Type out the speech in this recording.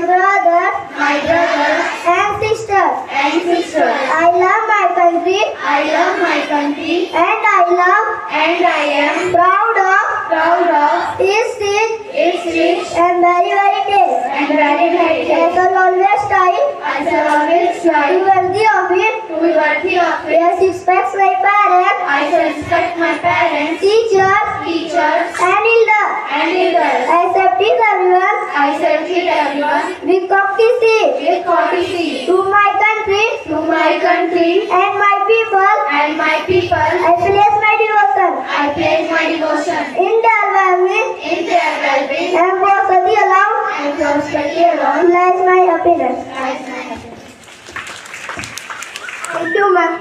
my brothers and sisters. I love my country And I am proud of its rich and very taste. and very I heritage. shall always strive I shall always to strive be worthy of it. to be worthy of it. Yes, respect my parents, I shall respect my parents, teachers, teachers, and elders. and leaders. I shall treat everyone I shall treat everyone with courtesy. with courtesy. To my country To my country and my people, and my people, I place my devotion. I place my devotion In their well-being in their well-being and prosperity alone and prosperity alone. lies my happiness. As my happiness. Thank you, ma'am.